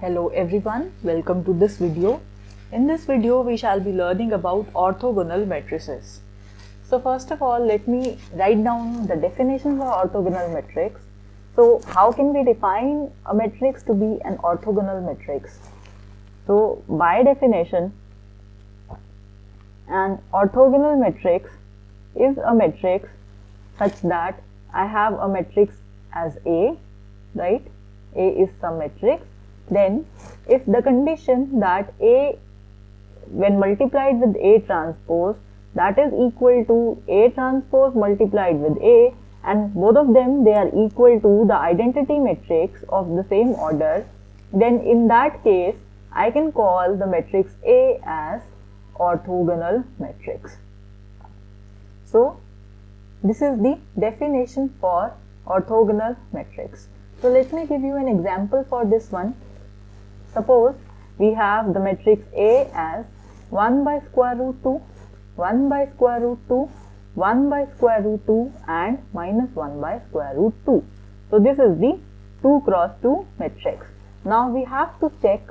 Hello everyone, welcome to this video. In this video, we shall be learning about orthogonal matrices. So first of all, let me write down the definitions of orthogonal matrix. So how can we define a matrix to be an orthogonal matrix? So by definition, an orthogonal matrix is a matrix such that I have a matrix as A, right? A is some matrix. Then if the condition that A when multiplied with A transpose, that is equal to A transpose multiplied with A, and both of them they are equal to the identity matrix of the same order, then in that case I can call the matrix A as orthogonal matrix. So this is the definition for orthogonal matrix. So let me give you an example for this one. Suppose we have the matrix A as 1 by square root 2, 1 by square root 2, 1 by square root 2 and minus 1 by square root 2. So this is the 2 cross 2 matrix. Now we have to check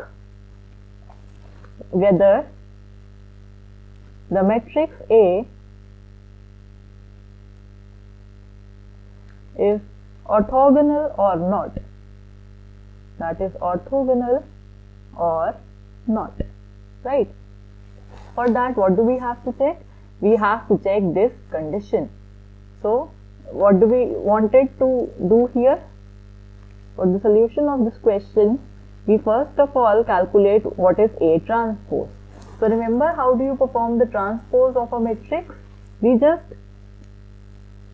whether the matrix A is orthogonal or not. That is orthogonal or not, right? For that, what do we have to check? We have to check this condition. So what do we wanted to do here? For the solution of this question, we first of all calculate what is A transpose. So remember, how do you perform the transpose of a matrix? We just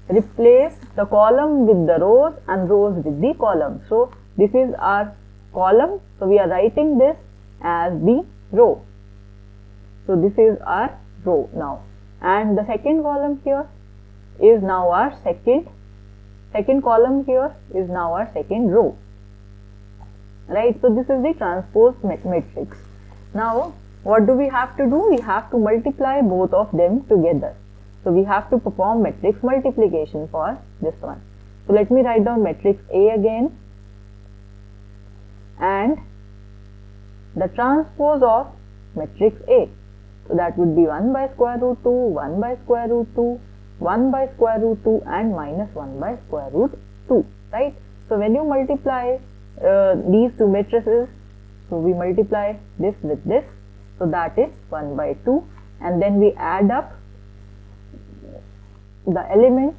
replace the column with the rows and rows with the columns. So this is our column, so we are writing this as the row. So this is our row now, and the second column here is now our second column here is now our second row, right? So this is the transpose matrix. Now what do we have to do? We have to multiply both of them together. So we have to perform matrix multiplication for this one. So let me write down matrix A again, and the transpose of matrix A. So that would be 1 by square root 2, 1 by square root 2, 1 by square root 2 and minus 1 by square root 2, right? So when you multiply these two matrices, so we multiply this with this, so that is 1 by 2, and then we add up the element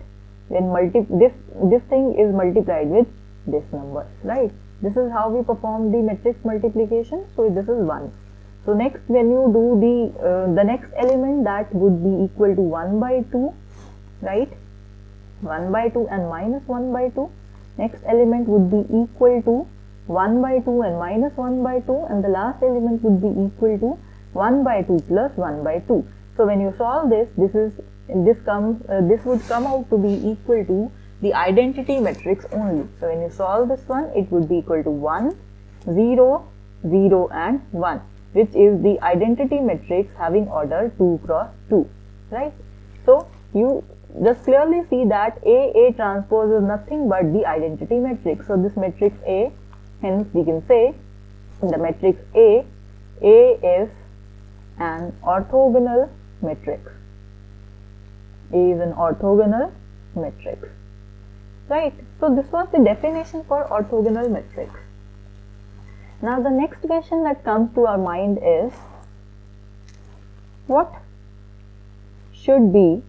when this thing is multiplied with this number, right? This is how we perform the matrix multiplication. So this is 1. So next, when you do the next element, that would be equal to 1 by 2, right? 1 by 2 and minus 1 by 2. Next element would be equal to 1 by 2 and minus 1 by 2, and the last element would be equal to 1 by 2 plus 1 by 2. So when you solve this, this would come out to be equal to the identity matrix only. So when you solve this one, it would be equal to 1, 0, 0 and 1, which is the identity matrix having order 2 cross 2, right? So you just clearly see that A transpose is nothing but the identity matrix. So this matrix A, hence we can say the matrix A is an orthogonal matrix. A is an orthogonal matrix, right? So this was the definition for orthogonal matrix. Now the next question that comes to our mind is, what should be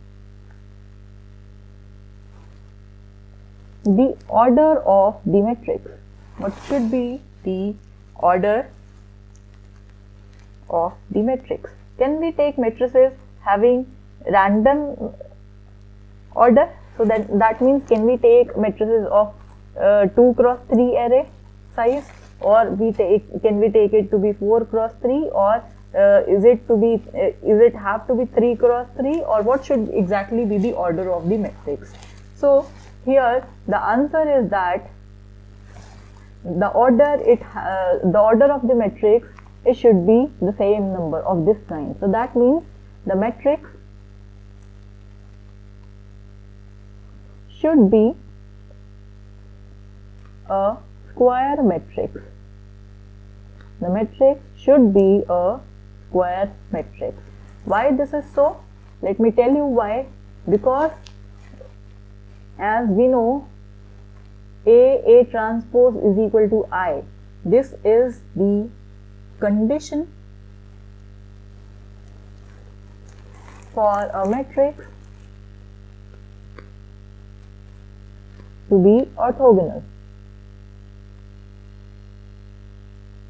the order of the matrix? What should be the order of the matrix? Can we take matrices having random order? So that means, can we take matrices of 2 cross 3 array size, or can we take it to be 4 cross 3, or is it have to be 3 cross 3, or what should exactly be the order of the matrix? So here the answer is that the order of the matrix, it should be the same number of this kind. So that means the matrix should be a square matrix. the matrix should be a square matrix. Why this is so? Let me tell you why. Because as we know, A transpose is equal to I. This is the condition for a matrix to be orthogonal,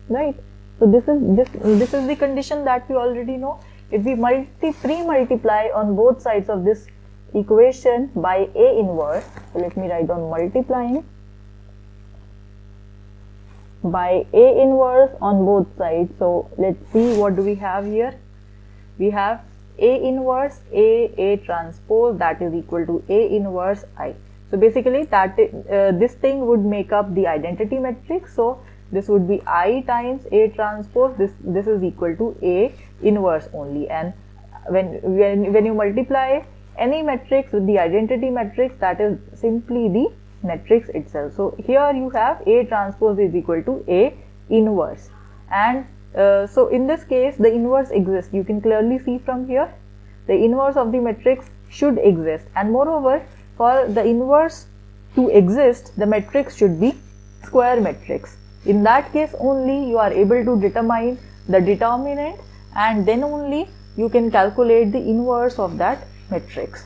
right? So this is the condition that we already know. If we pre-multiply on both sides of this equation by A inverse, so let me write down multiplying by A inverse on both sides. So let's see, what do we have here? We have A inverse A transpose, that is equal to A inverse I. So basically that this thing would make up the identity matrix. So this would be I times A transpose. This is equal to A inverse only. And when you multiply any matrix with the identity matrix, that is simply the matrix itself. So here you have A transpose is equal to A inverse, and so in this case the inverse exists. You can clearly see from here the inverse of the matrix should exist, and moreover, for the inverse to exist, the matrix should be square matrix. In that case only you are able to determine the determinant, and then only you can calculate the inverse of that matrix.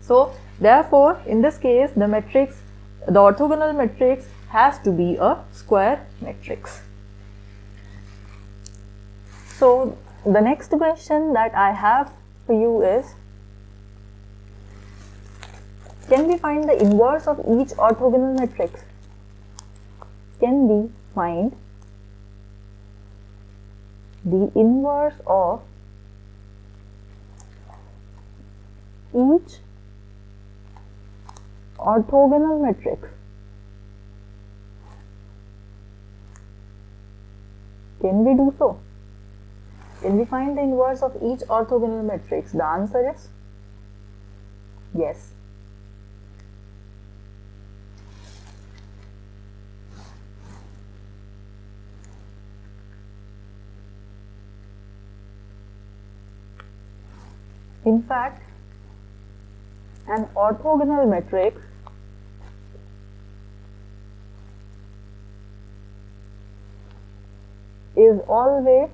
So therefore in this case the orthogonal matrix has to be a square matrix. So the next question that I have for you is, can we find the inverse of each orthogonal matrix? Can we find the inverse of each orthogonal matrix? Can we do so? Can we find the inverse of each orthogonal matrix? The answer is yes. In fact, an orthogonal matrix is always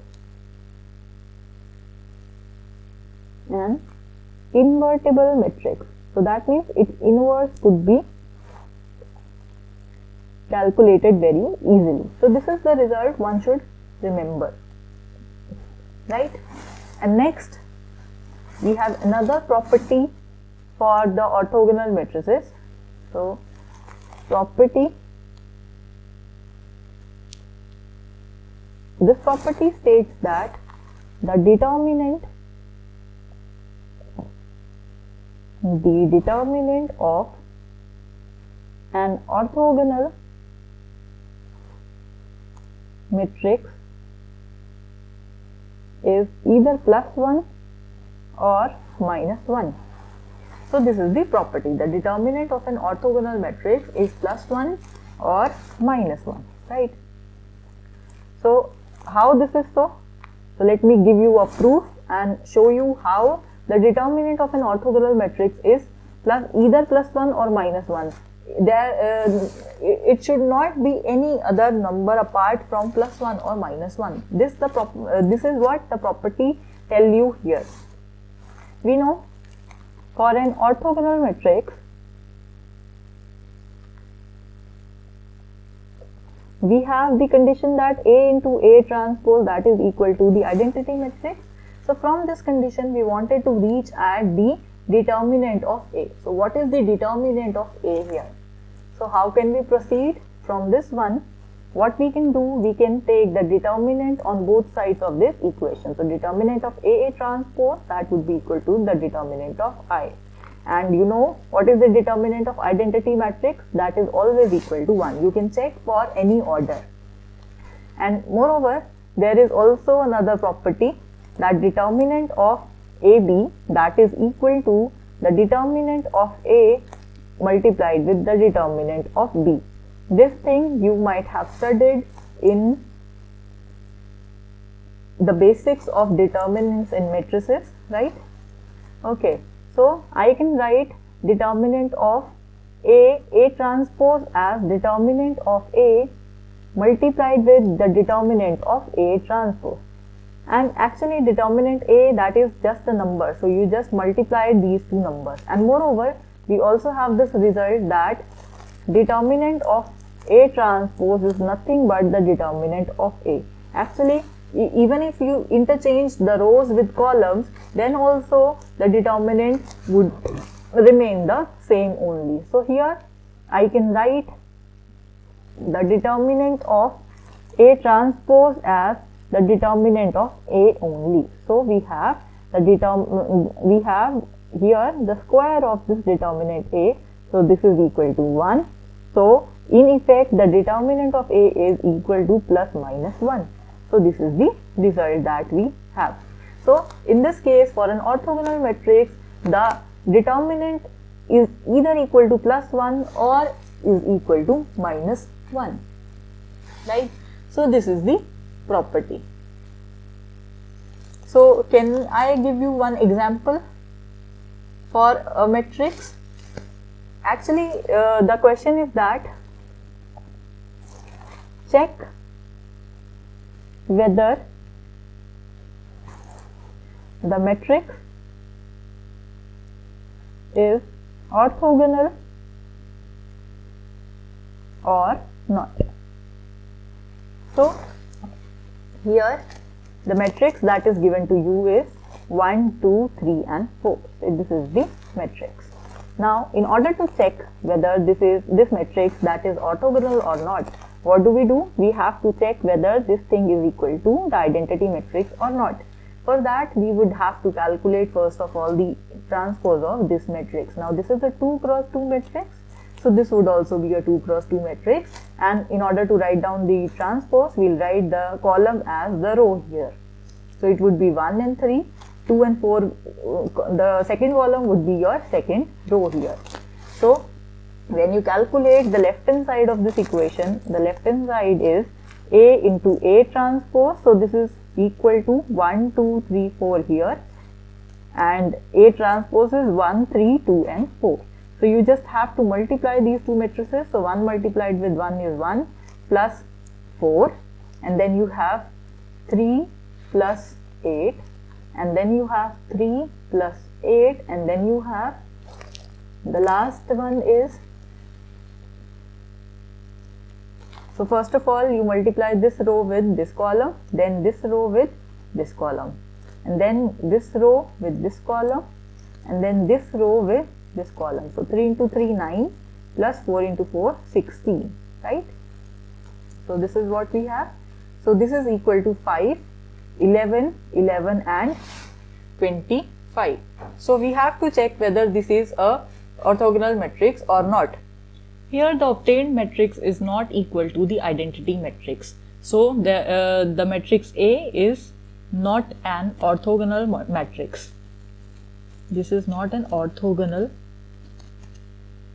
an invertible matrix. So that means its inverse could be calculated very easily. So this is the result one should remember, right? And next we have another property for the orthogonal matrices. So this property states that the determinant of an orthogonal matrix is either +1 or -1. So this is the property. The determinant of an orthogonal matrix is +1 or -1, right? So how this is so? So let me give you a proof and show you how the determinant of an orthogonal matrix is either +1 or -1. It should not be any other number apart from +1 or -1. This is what the property tell you here. We know for an orthogonal matrix, we have the condition that A into A transpose, that is equal to the identity matrix. So from this condition we wanted to reach at the determinant of A. So what is the determinant of A here? So how can we proceed from this one? What we can do, we can take the determinant on both sides of this equation. So determinant of A transpose, that would be equal to the determinant of I. And you know what is the determinant of identity matrix? That is always equal to 1. You can check for any order. And moreover, there is also another property, that determinant of AB, that is equal to the determinant of A multiplied with the determinant of B. This thing you might have studied in the basics of determinants in matrices, right? Okay, so I can write determinant of A transpose as determinant of A multiplied with the determinant of A transpose. And actually determinant A, that is just a number, so you just multiply these two numbers. And moreover, we also have this result that determinant of A transpose is nothing but the determinant of A. Actually, even if you interchange the rows with columns, then also the determinant would remain the same only. So here I can write the determinant of A transpose as the determinant of A only. So we have here the square of this determinant A. So this is equal to 1. So in effect, the determinant of A is equal to plus minus 1. So this is the result that we have. So in this case, for an orthogonal matrix, the determinant is either equal to plus 1 or is equal to minus 1, right? So this is the property. So can I give you one example for a matrix? Actually, the question is that check whether the matrix is orthogonal or not. So here the matrix that is given to you is 1, 2, 3 and 4. So this is the matrix. Now in order to check whether this matrix that is orthogonal or not, what do? We have to check whether this thing is equal to the identity matrix or not. For that, we would have to calculate first of all the transpose of this matrix. Now this is a 2 cross 2 matrix. So this would also be a 2 cross 2 matrix, and in order to write down the transpose, we'll write the column as the row here. So it would be 1 and 3, 2 and 4, the second column would be your second row here. So when you calculate the left hand side of this equation, the left hand side is A into A transpose. So this is equal to 1, 2, 3, 4 here, and A transpose is 1, 3, 2 and 4. So you just have to multiply these two matrices. So 1 multiplied with 1 is 1 plus 4, and then you have 3 plus 8, and then you have 3 plus 8, and then you have the last one is, so first of all you multiply this row with this column, then this row with this column, and then this row with this column, and then this row with this column. So 3 into 3 9 plus 4 into 4 16, right? So this is what we have. So this is equal to 5, 11, 11 and 25. So we have to check whether this is a orthogonal matrix or not. Here the obtained matrix is not equal to the identity matrix. So the matrix A is not an orthogonal matrix. This is not an orthogonal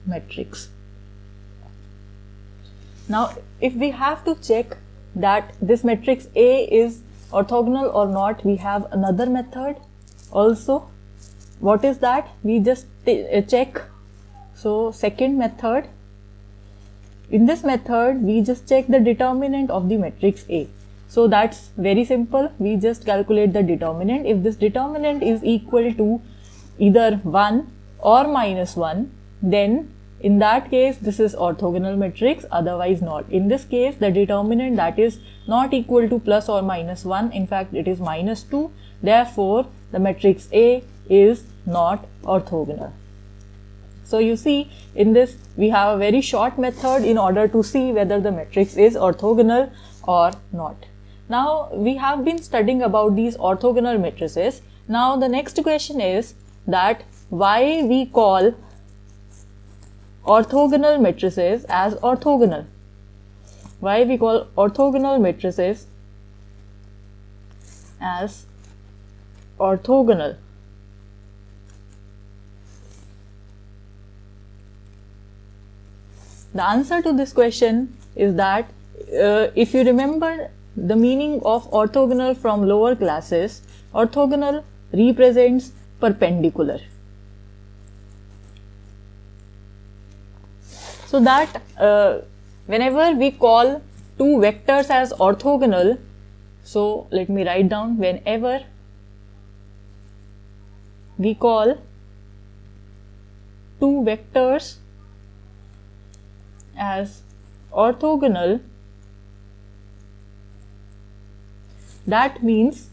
matrix. Now if we have to check that this matrix A is orthogonal or not, we have another method also. What is that? We just check. So second method, in this method we just check the determinant of the matrix A. So that's very simple. We just calculate the determinant. If this determinant is equal to either 1 or minus 1, then in that case this is orthogonal matrix, otherwise not. In this case the determinant that is not equal to plus or minus 1, in fact it is minus 2, therefore the matrix A is not orthogonal. So you see, in this we have a very short method in order to see whether the matrix is orthogonal or not. Now we have been studying about these orthogonal matrices. Now the next question is that why we call orthogonal matrices as orthogonal. Why we call orthogonal matrices as orthogonal. The answer to this question is that if you remember the meaning of orthogonal from lower classes, orthogonal represents perpendicular. So that whenever we call two vectors as orthogonal, so let me write down, whenever we call two vectors as orthogonal, that means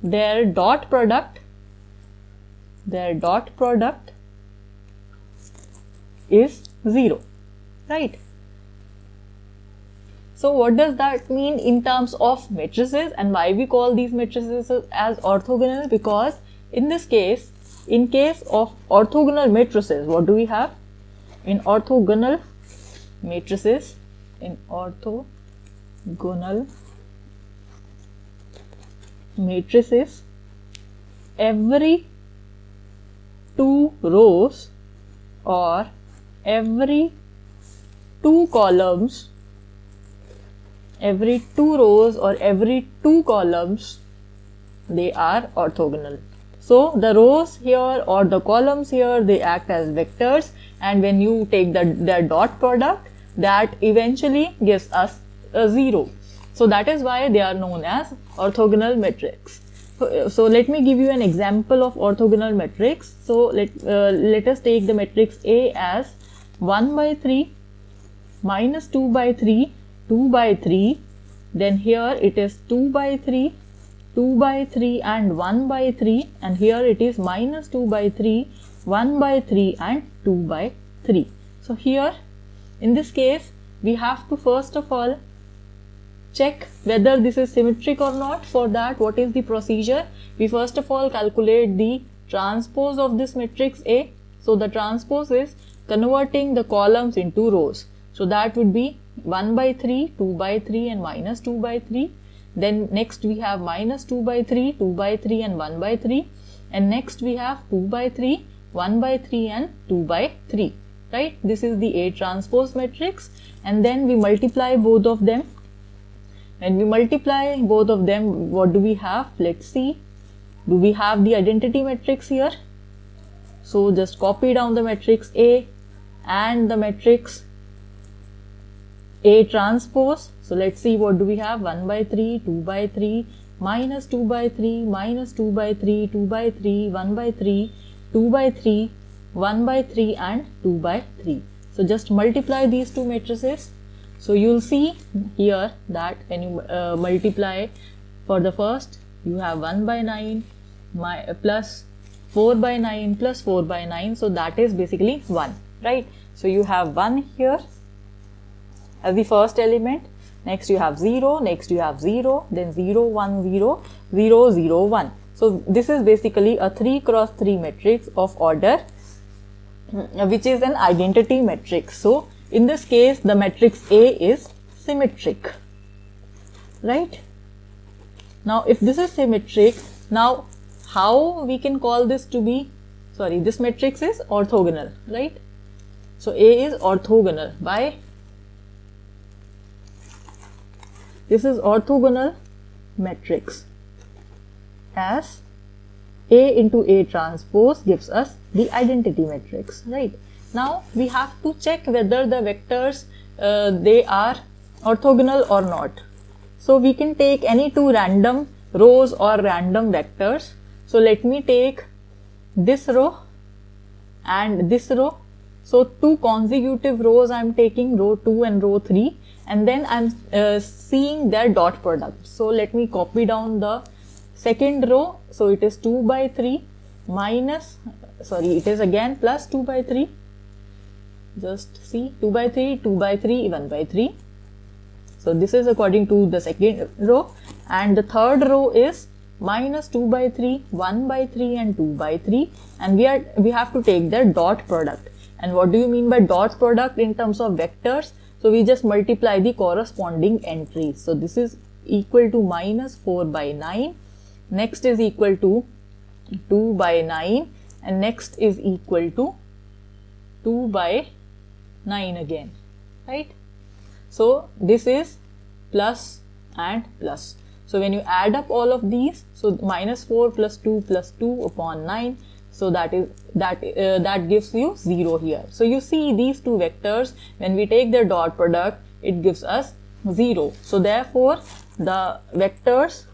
their dot product is 0, right? So what does that mean in terms of matrices, and why we call these matrices as orthogonal? Because in this case, in case of orthogonal matrices, what do we have? In orthogonal matrices, every two rows or every two columns, they are orthogonal. So the rows here or the columns here, they act as vectors, and when you take their dot product, that eventually gives us a 0. So that is why they are known as orthogonal matrix. So let me give you an example of orthogonal matrix. So let us take the matrix A as 1 by 3 minus 2 by 3, 2 by 3, then here it is 2 by 3, 2 by 3 and 1 by 3, and here it is minus 2 by 3, 1 by 3 and 2 by 3. So here in this case we have to first of all check whether this is symmetric or not. For that, what is the procedure? We first of all calculate the transpose of this matrix A. So the transpose is converting the columns into rows. So that would be 1 by 3, 2 by 3 and minus 2 by 3. Then next we have minus 2 by 3, 2 by 3 and 1 by 3. And next we have 2 by 3, 1 by 3 and 2 by 3. Right? This is the A transpose matrix. And then we multiply both of them. When we multiply both of them, what do we have? Let's see. Do we have the identity matrix here? So just copy down the matrix A and the matrix A transpose. So let's see, what do we have? 1 by 3, 2 by 3, minus 2 by 3, minus 2 by 3, 2 by 3, 1 by 3, 2 by 3, 1 by 3 and 2 by 3. So just multiply these two matrices. So you'll see here that when you multiply for the first, you have 1 by 9 plus 4 by 9 plus 4 by 9. So that is basically 1, right? So you have 1 here as the first element. Next you have 0, next you have 0, then 0, 1, 0, 0, 0, 1. So this is basically a 3 cross 3 matrix of order, which is an identity matrix. So in this case, the matrix A is symmetric, right? Now, if this is symmetric, now how we can call this to be, this matrix is orthogonal, right? So A is orthogonal by, this is orthogonal matrix as A into A transpose gives us the identity matrix, right? Now we have to check whether the vectors they are orthogonal or not. So we can take any two random rows or random vectors. So let me take this row and this row. So two consecutive rows I am taking, row 2 and row 3, and then I am seeing their dot product. So let me copy down the second row. So it is 2 by 3 minus, it is again plus 2 by 3. Just see, 2 by 3, 2 by 3, 1 by 3. So this is according to the second row, and the third row is minus 2 by 3, 1 by 3 and 2 by 3, and we have to take their dot product. And what do you mean by dot product in terms of vectors? So we just multiply the corresponding entries. So this is equal to minus 4 by 9, next is equal to 2 by 9, and next is equal to 2 by 9 again, right? So this is plus and plus. So when you add up all of these, so minus 4 plus 2 upon 9, so that gives you 0 here. So you see these two vectors, when we take their dot product, it gives us 0. So therefore the vectors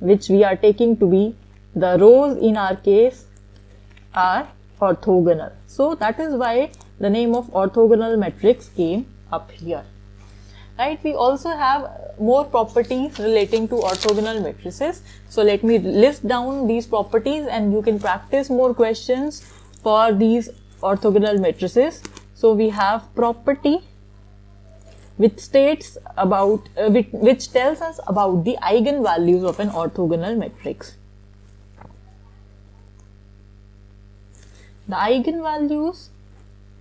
which we are taking to be the rows in our case are orthogonal. So that is why the name of orthogonal matrix came up here. Right, we also have more properties relating to orthogonal matrices. So let me list down these properties and you can practice more questions for these orthogonal matrices. So we have property which states about which tells us about the eigenvalues of an orthogonal matrix. The eigenvalues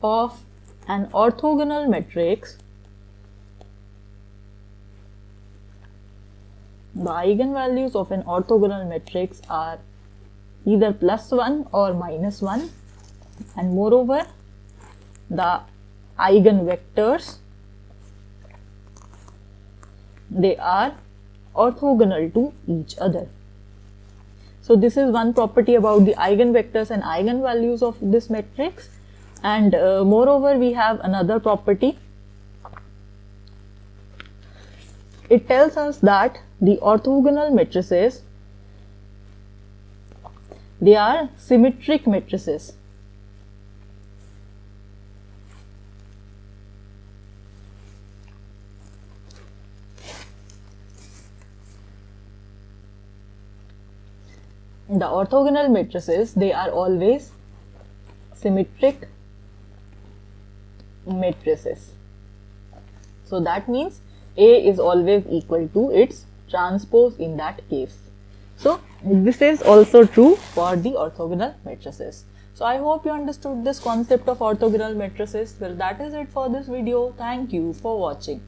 of an orthogonal matrix are either plus 1 or minus 1, and moreover the eigenvectors, they are orthogonal to each other. So this is one property about the eigenvectors and eigenvalues of this matrix. And moreover we have another property. It tells us that the orthogonal matrices, they are symmetric matrices. The orthogonal matrices, they are always symmetric matrices. So that means A is always equal to its transpose in that case. So this is also true for the orthogonal matrices. So I hope you understood this concept of orthogonal matrices. Well, that is it for this video. Thank you for watching.